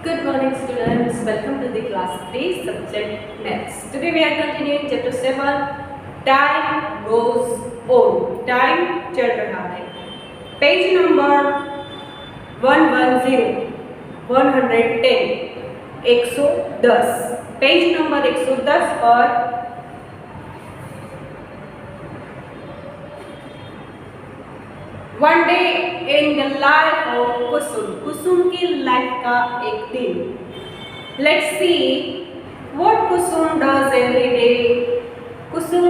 Good morning students, welcome to the class 3 subject maths. Today we are continuing chapter 7, time goes on. Time चल रहा है. Page number 110, 110, 110. Page number 110 पर one day in the life of Kusum. Kusum की life का एक दिन. Let's see what Kusum does every day. Kusum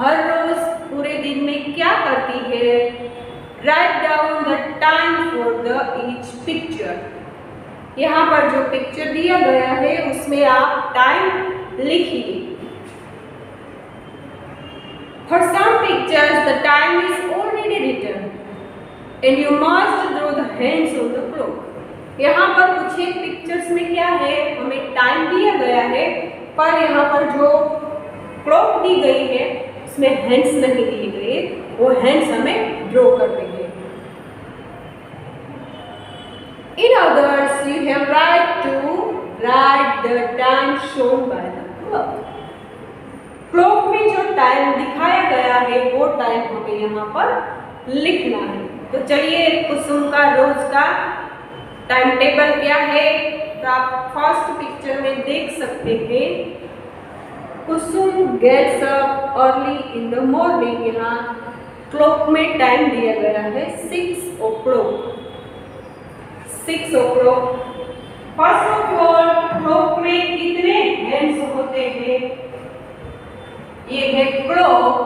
हर रोज पूरे दिन में क्या करती है. Write down the time for the each picture. यहाँ पर जो पिक्चर दिया गया है उसमें आप टाइम लिखिए. For some pictures, the time is already written, and you must draw the hands of the clock. यहाँ पर कुछ एक पिक्चर्स में क्या है, हमें टाइम दिया गया है, पर यहाँ पर जो क्लॉक दी गई है उसमें हैंड्स नहीं दिए गए, वो हैंड्स हमें ड्रॉ करने हैं. In others, you have right to write the time shown by the clock. Clock में जो टाइम दिखाया गया है वो टाइम हमें यहाँ पर लिखना है. तो चलिए कुसुम का रोज का टाइम टेबल क्या है तो आप फर्स्ट पिक्चर में देख सकते हैं. Kusum gets up early in the morning. यहाँ क्लॉक में टाइम दिया गया है 6 o'clock. 6 o'clock. First of all clock में कितने हैंड्स होते हैं. ये है क्लॉक.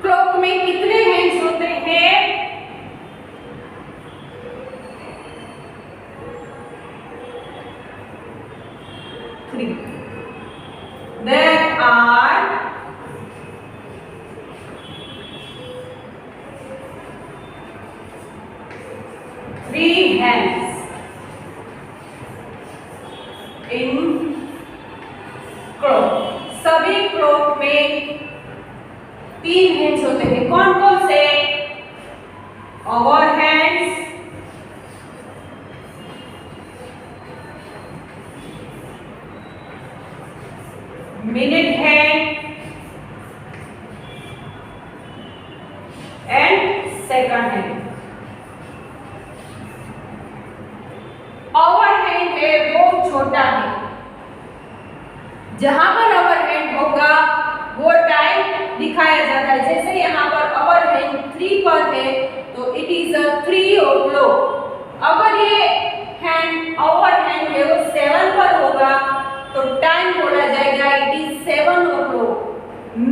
क्लॉक में कितने हैंड्स होते हैं. There are 3 hands in clock. सभी क्लॉक में 3 हैंड्स होते हैं. कौन कौन से. Hour hands, minute hand and second hand. Hour hand है वो छोटा है. जहां पर आवर हैंड होगा वो टाइम दिखाया जाता है. जैसे यहाँ पर आवर हैंड 3 पर है तो इट इज अ 3 o'clock. अगर ये हैंड आवर हैंड है वो 7 पर होगा तो टाइम बोला जाएगा it is 7 o'clock.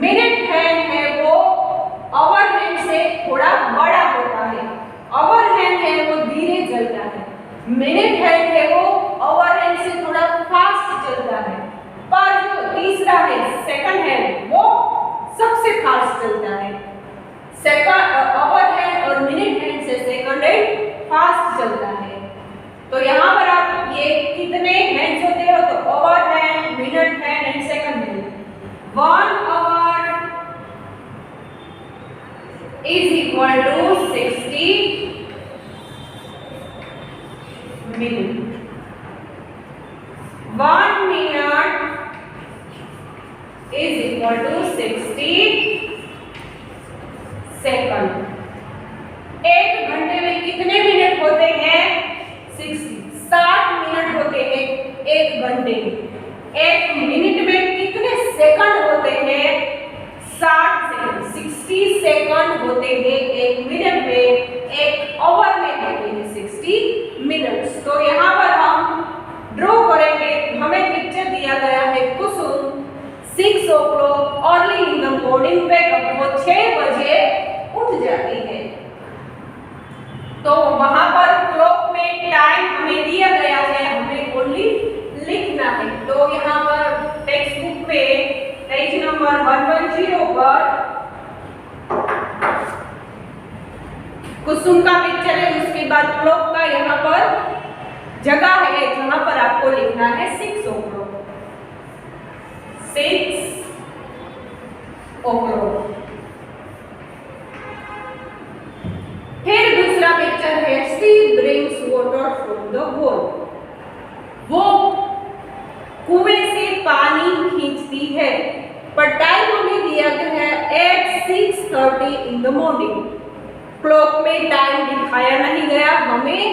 Minute hand है वो आवर हैंड से थोड़ा बड़ा होता है. आवर हैंड है वो धीरे चलता है. मिनट हैंड है वो आवर हैंड से थोड़ा फास्ट चलता है. पर जो तीसरा है सेकंड हैंड वो सबसे फास्ट चलता है. सेकंड आवर हैंड और मिनट हैंड से सेकंड हैंड फास्ट चलता है. तो यहाँ पर आप ये कितने हैंड्स होते हो तो hour hand, minute hand and second hand. 1 hour is equal to 60 minutes. 1 minute is equal to 60 second. 1 घंटे में कितने मिनट होते हैं 60 मिनट होते हैं 1 घंटे में. 1 मिनट में कितने सेकंड होते हैं 60 सेकंड. 60 सेकंड होते हैं 1 मिनट में. 1 आवर में होते हैं 60 मिनट्स. तो यहाँ पर हम ड्रॉ करेंगे. हमें पिक्चर दिया गया है कुसुम 6 o'clock early in the morning wake up. वो 6 बजे उठ जाती है. तो वहां पर क्लॉक में टाइम हमें दिया गया है, हमें ओनली लिखना है. तो यहाँ पर टेक्स्ट बुक पे पेज नंबर 110 पर कुसुम का पिक्चर है, उसके बाद क्लॉक का यहाँ पर जगह है जहां पर आपको लिखना है 6 o'clock, 6 o'clock। फिर दूसरा पिक्चर है she brings water from the hole. वो कुएं से पानी खींचती है, पर टाइम हमें दिया गया है at 6:30 in the morning. Clock में टाइम दिखाया नहीं गया, हमें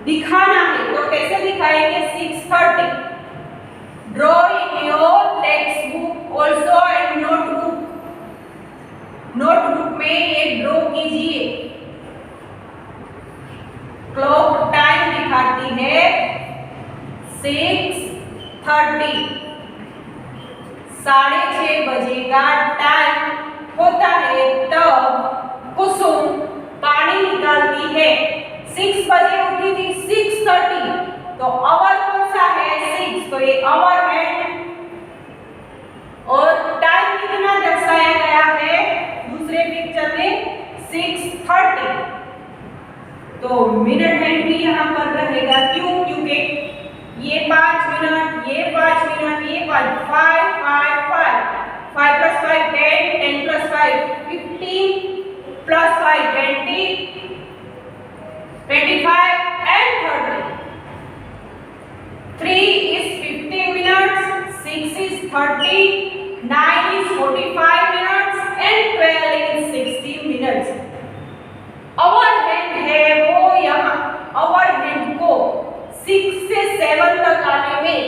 दिखाना है, तो कैसे दिखाएंगे? 6:30। Draw in your text book also and notebook. Notebook में ये ड्रॉ कीजिए। क्लॉक टाइम दिखाती है 6:30, 6:30 बजे का टाइम होता है, तब कुसुम पानी निकालती है। 6 बजे उठी थी, 6:30, तो आवर कौन सा है? 6, तो ये आवर है। और टाइम कितना दर्शाया गया है दूसरे पिक्चर में? 6:30। तो मिनट हैंड भी यहाँ पर रहेगा, क्यों? क्योंकि ये 5 मिनट, ये 5 मिनट, ये 5, 5 5 5 5 + 5 10, 10 + 5 15 + 5 20, 25 and 30। 3 is 15 minutes, 6 is 30, 9 is 45 minutes and 12 is 60 minutes। Our hand है वो, यहाँ आवर हैंड को 6 से 7 तक आने में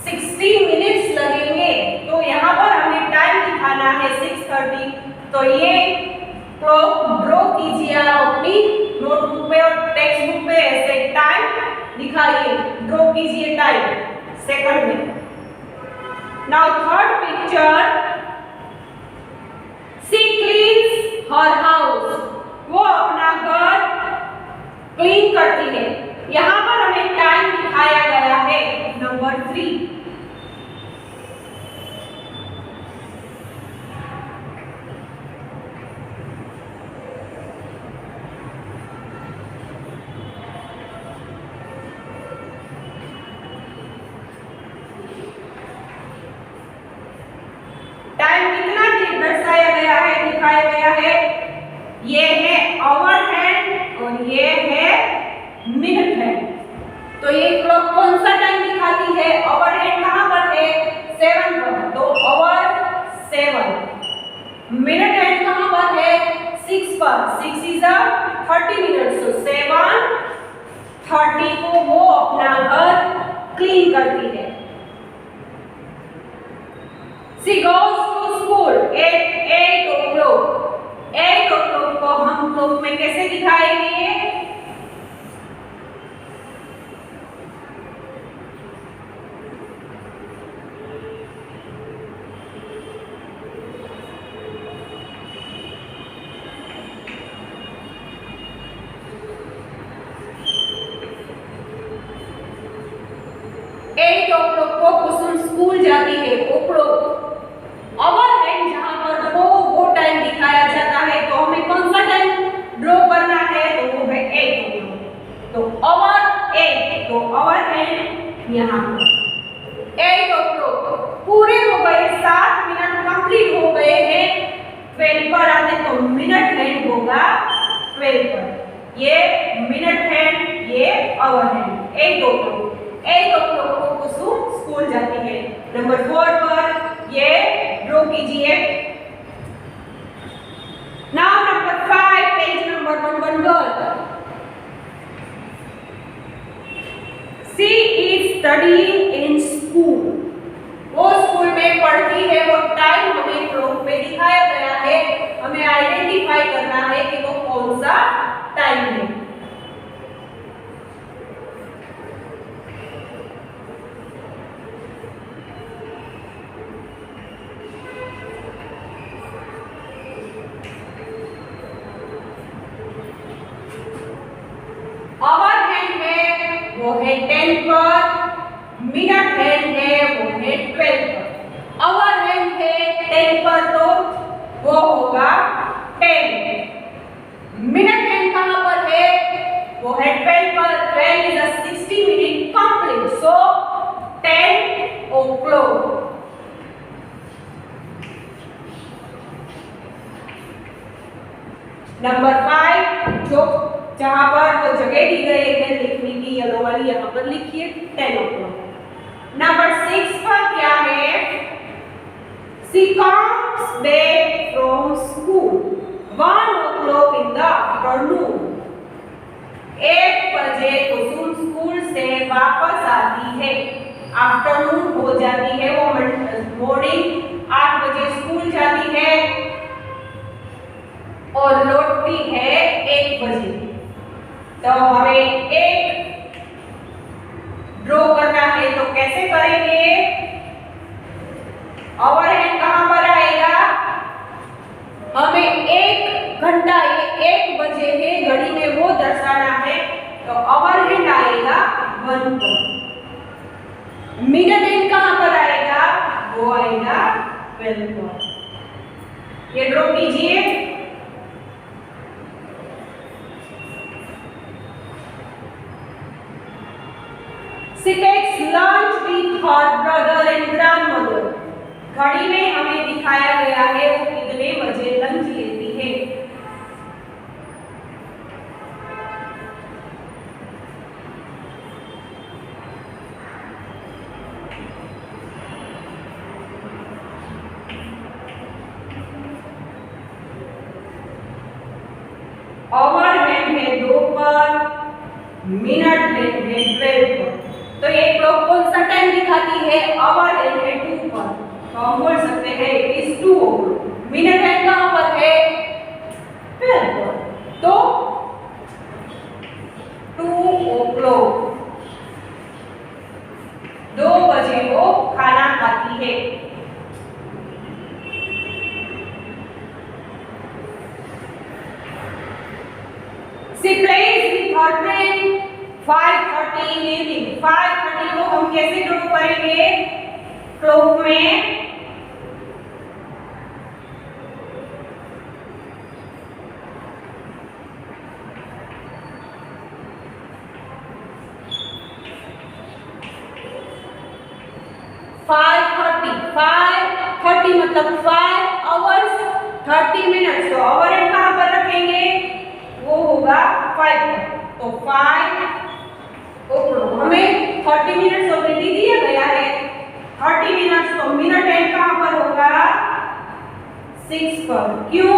60 मिनट्स लगेंगे। तो यहाँ पर हमें टाइम दिखाना है 6:30, तो ये क्लॉक ड्रॉ कीजिए आप अपनी नोटबुक पे और टेक्स्ट बुक पे, ऐसे टाइम दिखाइए, ड्रॉ कीजिए टाइम सेकंड में। Now third picture, she cleans her house. वो अपना घर क्लीन करती है। यहाँ पर हमें टाइम दिखाया गया है नंबर 3। टाइम कितना दर्शाया गया है, दिखाया गया है? ये है आवर हैंड और ये है मिनट हैंड। तो ये क्लॉक कौन सा टाइम दिखाती है? आवर हैंड कहाँ पर है? 7 पर, तो आवर 7। मिनट हैंड कहाँ पर है? 6 पर, 6 is 30 मिनट्स, तो 7:30 को वो अपना घर क्लीन करती है। She goes to school at 8 o'clock। 8 o'clock को हम क्लॉक में कैसे दिखाएंगे? को कुसुम स्कूल जाती है। आवर हैंड जहां पर वो टाइम दिखाया जाता है, तो हमें कौन सा टाइम ड्रॉ करना है? तो वो है 8 o'clock। तो आवर 8, तो आवर हैंड यहाँ पर 8 o'clock पूरे हो गए, 7 मिनट कंप्लीट हो गए हैं। 12 पर आते तो मिनट हैंड होगा 12 पर। ये मिनट हैंड, ये आवर हैंड। 8 o'clock को कुसुम स्कूल जाती है। नंबर 4 पर ये ड्रॉ कीजिए। Now number 5, page number 111। She is studying in school. वो स्कूल में पढ़ती है। वो टाइम हमें क्लॉक पे दिखाया गया है, हमें आइडेंटिफाई करना है कि वो कौन सा टाइम है। o'clock। नंबर 5 जो जहां पर तो जगह दी गई है लिखने की येलो वाली यहां पर लिखिए 10 o'clock। नंबर 6 पर क्या है? She comes back from school 1 o'clock in the afternoon। 1 बजे कुसुम स्कूल से वापस आती है। आफ्टरनून हो जाती है, वो मॉर्निंग 8 बजे स्कूल जाती है और लौटती है 1 बजे। तो हमें एक ड्रॉ करना है, तो कैसे करेंगे? ओवरहेड कहां पर आएगा? हमें 1 घंटा, ये 1 बजे है घड़ी में, वो दर्शाना है। तो ओवरहेड आएगा 1 पर। मिनट एंड कहां पर आएगा? वो आएगा 12 पर। ये ड्रॉ कीजिए। She takes lunch with her brother and grandmother। घड़ी में हमें दिखाया गया है वो कितने बजे लंच लेती है। ओवरहेड है 2 पर, मिनट है 12 पर। तो ये क्लॉक कौन सा टाइम दिखाती है? ओवरहेड है 2 पर, तो हम बोल सकते हैं it is 2 o'clock। Minute hand कहां पर है? 12 पर, तो 2 o'clock। 2 बजे वो खाना खाती है। She plays with her friend 5:30 in evening। 5:30 को हम कैसे ड्रॉ करेंगे क्लॉक में? मतलब 5 आवर्स 30 मिनट्स। तो ओवरहेड कहां पर रखेंगे? वो होगा 5 पर। तो 5 o'clock। हमें 30 मिनट्स ऑलरेडी दिया गया है 30 मिनट्स। तो मिनट एंड कहां पर होगा? 6 पर। क्यों?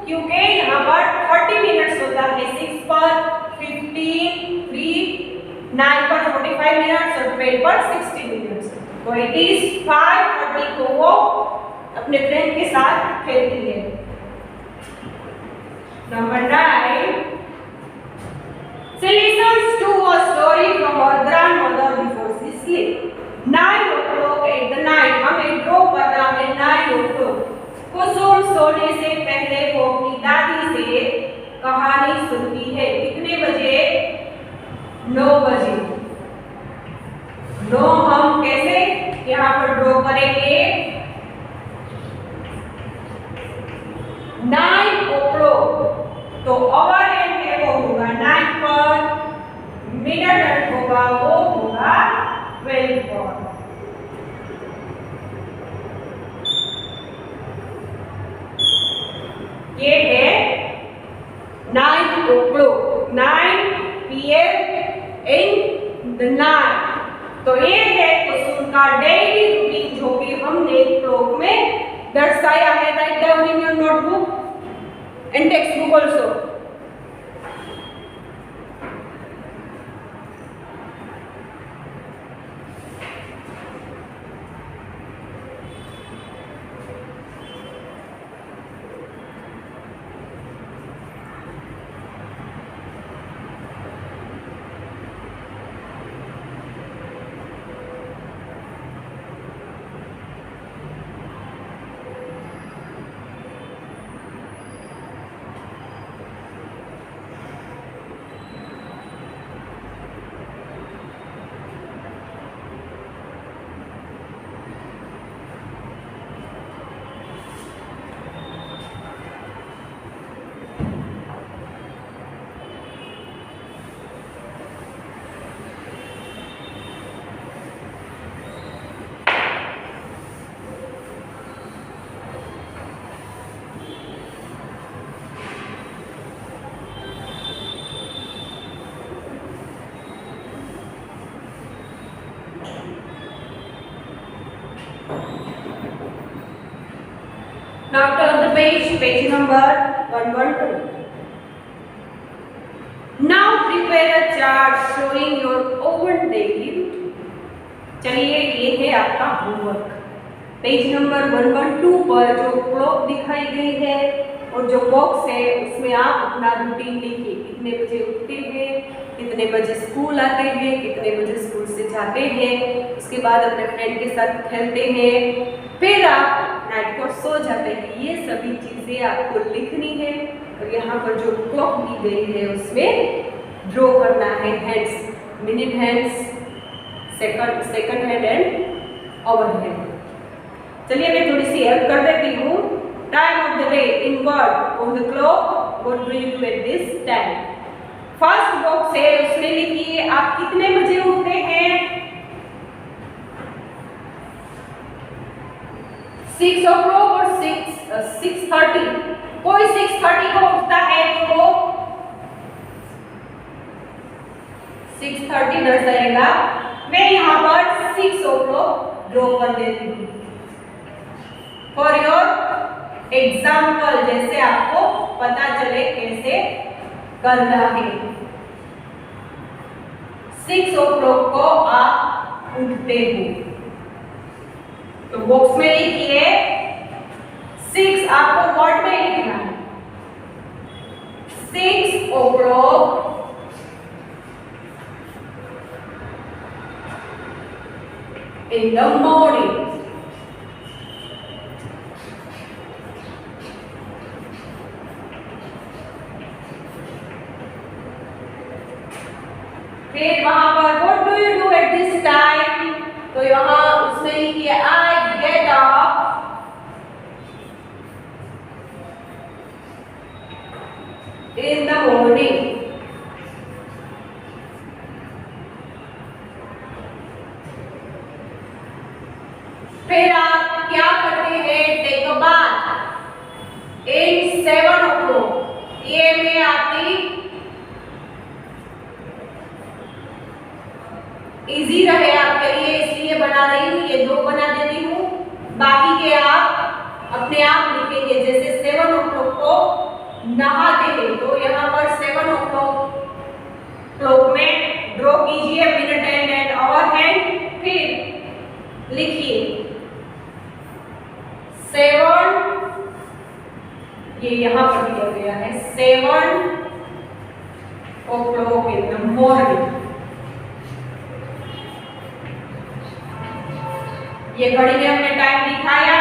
क्योंकि यहाँ पर 30 मिनट्स होता है 6 पर, 15, 3, 9 पर 45 मिनट्स और 12 पर 60 मिनट्स। तो इट इज 5:30 को वो अपने फ्रेंड के साथ खेलती है। Number 9 She listens to a story from her grandmother before she sleeps। 9 o'clock at the night, हमें ड्रॉ करना है 9 o'clock। कुसुम सोने से पहले वो अपनी दादी से कहानी सुनती है। कितने बजे? 9 बजे। 9 हम कैसे यहाँ पर ड्रॉ करेंगे? 9 o'clock। तो ओवरहेड है वो होगा 9 पर, मिनट होगा वो होगा 12 पर। ये है 9 o'clock, 9 PM in the night। तो ये है कुसुम का डेली रूटीन जो कि हमने क्लॉक में दर्शाया है। Write down in your notebook and textbook also। Now turn the page, page number 112. Now prepare a chart showing your own daily routine. चलिए ये है आपका होमवर्क। पेज नंबर 112 पर जो क्लॉक दिखाई गई है और जो बॉक्स है उसमें आप अपना रूटीन लिखिए। कितने बजे उठते हैं, कितने बजे स्कूल आते हैं, कितने बजे स्कूल से जाते हैं, उसके बाद अपने फ्रेंड के साथ खेलते हैं, फिर आप नाइट को सो जाते हैं। ये सभी चीज़ें आपको लिखनी है और यहाँ पर जो क्लॉक दी गई है उसमें ड्रॉ करना है hands, minute hands, second hand and hour hand. चलिए मैं थोड़ी सी हेल्प कर देती हूँ। Time of the day in word on the clock, what do you do at this time. First box है उसमें लिखिए आप कितने बजे उठते हैं। 6 o'clock और 6:30। कोई 6:30 को उठता है तो वो 6:30 दर्शाएगा। मैं यहाँ पर 6 o'clock ड्रॉ कर देती हूँ फॉर योर एग्जाम्पल, जैसे आपको पता चले कैसे करना है। 6 o'clock को आप उठते हो तो बॉक्स में लिखिए 6, आपको वर्ड में लिखना है। 6 o'clock in the morning। फिर वहां पर what do you do at this time, तो यहाँ उसमें लिखिए I get up in the morning. फिर आप क्या करते हैं, take a bath in 7 o'clock। ये मैं आपकी इजी रहे आपके लिए इसलिए बना रही हूँ, ये 2 बना देती हूँ, बाकी के आप अपने आप लिखेंगे। जैसे 7 o'clock को नहाते हैं तो यहाँ पर 7 o'clock क्लॉक में ड्रॉ कीजिए minute hand and hour hand, फिर लिखिए 7, ये यहाँ पर दिया गया है 7 o'clock इन द मॉर्निंग। ये घड़ी में हमने टाइम दिखाया।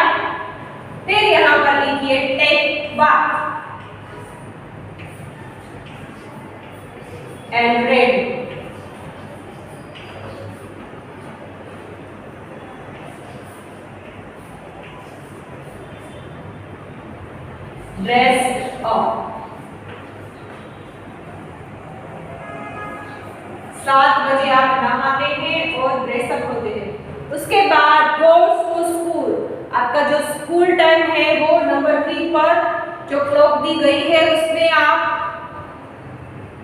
फिर यहाँ पर लिखिए take bath and read. Dress up. 7 बजे आप नहाते हैं और ड्रेसअप होते हैं। उसके बाद गोस टू स्कूल, आपका जो स्कूल टाइम है वो नंबर 3 पर जो क्लॉक दी गई है उसमें आप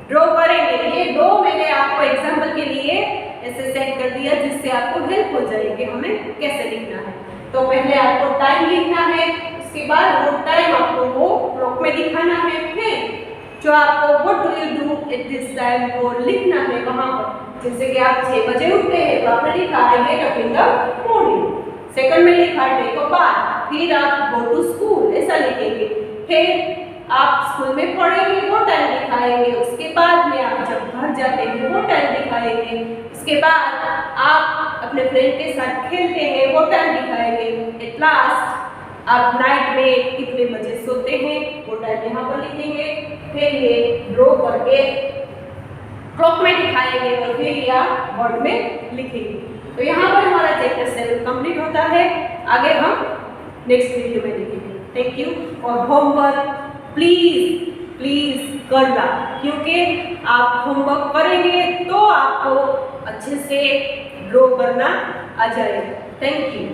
ड्रॉ करेंगे। ये 2 मैंने आपको एग्जाम्पल के लिए ऐसे सेट कर दिया जिससे आपको हेल्प हो जाएगी हमें कैसे लिखना है। तो पहले आपको टाइम लिखना है, उसके बाद वो टाइम आपको वो क्लॉक में दिखाना है, फिर जो आपको what do you do at this time वो लिखना है वहां पर। जैसे कि आप 6 बजे उठते हैं तो आपने लिखा I get up in the morning. Second में लिखा टेक अ बाथ, फिर आप गो टू स्कूल ऐसा लिखेंगे। फिर आप स्कूल में पढ़ेंगे वो टाइम दिखाएंगे। उसके बाद में आप जब घर जाते हैं वो टाइम दिखाएंगे। उसके बाद आप अपने फ्रेंड के साथ खेलते हैं वो टाइम दिखाएंगे। एट लास्ट आप नाइट में कितने बजे सोते हैं वो टाइम यहाँ पर लिखेंगे। फिर ये ड्रॉ करके क्लॉक में दिखाएंगे और फिर या वर्ड में लिखेंगे। तो यहाँ पर हमारा चैप्टर 7 कंप्लीट होता है। आगे हम नेक्स्ट वीडियो में देखेंगे। Thank you. और होमवर्क प्लीज करना, क्योंकि आप होमवर्क करेंगे तो आपको अच्छे से ड्रॉ करना आ जाएगा। Thank you.